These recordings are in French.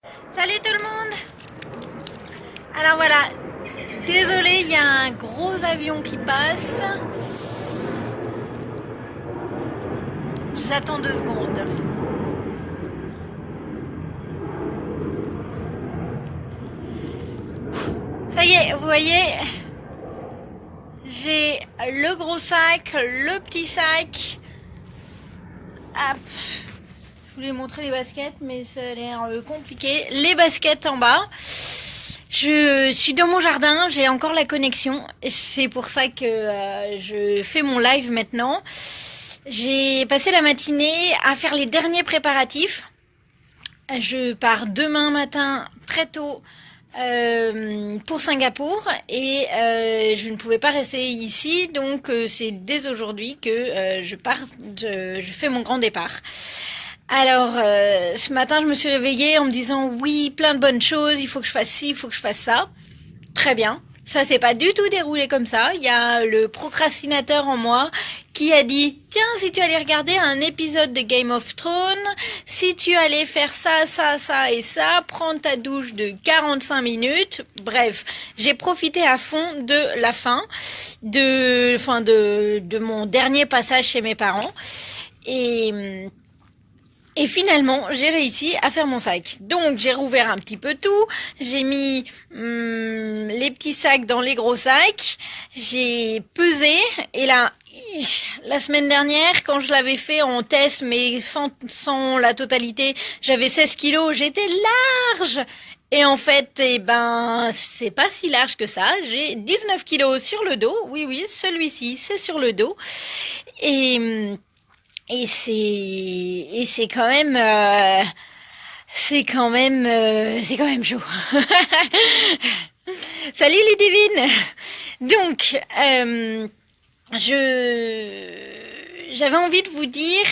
Salut tout le monde. Alors voilà, désolé, il y a un gros avion qui passe. J'attends 2 secondes. Ça y est, vous voyez, j'ai le gros sac, le petit sac. Hop. Je voulais montrer les baskets, mais ça a l'air compliqué. Les baskets en bas. Je suis dans mon jardin, j'ai encore la connexion. C'est pour ça que je fais mon live maintenant. J'ai passé la matinée à faire les derniers préparatifs. Je pars demain matin très tôt pour Singapour et je ne pouvais pas rester ici, donc c'est dès aujourd'hui que je pars, je fais mon grand départ. Alors, ce matin, je me suis réveillée en me disant oui, plein de bonnes choses, il faut que je fasse ci, il faut que je fasse ça. Très bien. Ça s'est pas du tout déroulé comme ça. Il y a le procrastinateur en moi qui a dit tiens, si tu allais regarder un épisode de Game of Thrones, si tu allais faire ça, ça, ça et ça, prendre ta douche de 45 minutes. Bref, j'ai profité à fond de la fin de mon dernier passage chez mes parents et finalement, j'ai réussi à faire mon sac. Donc, j'ai rouvert un petit peu tout. J'ai mis les petits sacs dans les gros sacs. J'ai pesé. Et là, la semaine dernière, quand je l'avais fait en test, mais sans la totalité, j'avais 16 kilos. J'étais large. Et en fait, c'est pas si large que ça. J'ai 19 kilos sur le dos. Oui, celui-ci, c'est sur le dos. Et c'est quand même c'est quand même chaud. Salut Ludivine. Donc j'avais envie de vous dire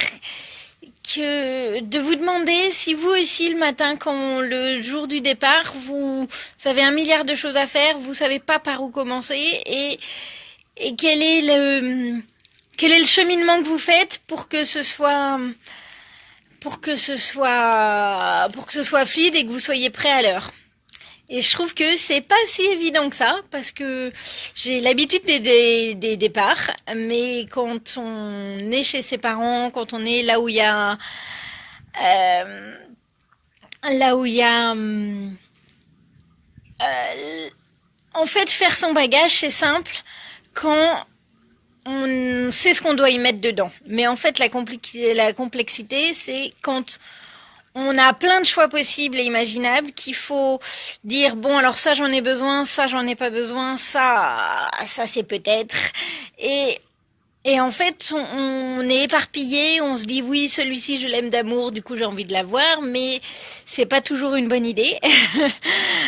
de vous demander si vous aussi le matin, quand le jour du départ, vous avez 1 milliard de choses à faire, vous savez pas par où commencer et quel est le cheminement que vous faites pour que ce soit fluide et que vous soyez prêt à l'heure. Et je trouve que c'est pas si évident que ça, parce que j'ai l'habitude des départs, mais quand on est chez ses parents, quand on est là où il y a en fait, faire son bagage, c'est simple quand on sait ce qu'on doit y mettre dedans. Mais en fait, la complexité, c'est quand on a plein de choix possibles et imaginables qu'il faut dire, bon, alors ça, j'en ai besoin, ça, j'en ai pas besoin, ça c'est peut-être. Et en fait, on est éparpillé, on se dit oui, celui-ci je l'aime d'amour, du coup j'ai envie de l'avoir, mais c'est pas toujours une bonne idée.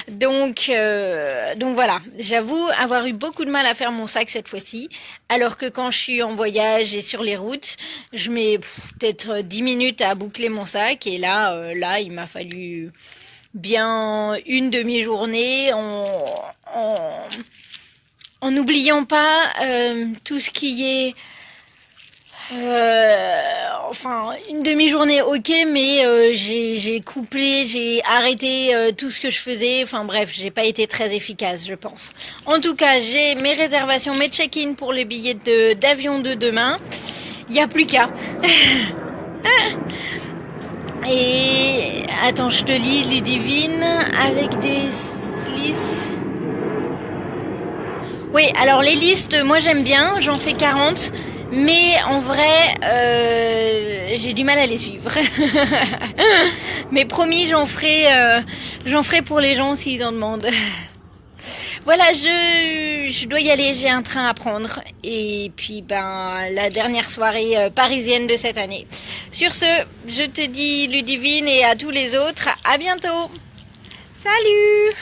Donc voilà, j'avoue avoir eu beaucoup de mal à faire mon sac cette fois-ci, alors que quand je suis en voyage et sur les routes, je mets peut-être 10 minutes à boucler mon sac, et là il m'a fallu bien une demi-journée en n'oubliant pas tout ce qui est une demi-journée, ok, mais j'ai couplé, j'ai arrêté tout ce que je faisais. Enfin bref, j'ai pas été très efficace, je pense. En tout cas, j'ai mes réservations, mes check-in pour les billets d'avion de demain. Il y a plus qu'à. Et attends, je te lis Ludivine avec des listes. Oui, alors les listes, moi j'aime bien, j'en fais 40, mais en vrai, j'ai du mal à les suivre. Mais promis, j'en ferai pour les gens s'ils en demandent. Voilà, je dois y aller, j'ai un train à prendre. Et puis, la dernière soirée parisienne de cette année. Sur ce, je te dis Ludivine et à tous les autres, à bientôt. Salut!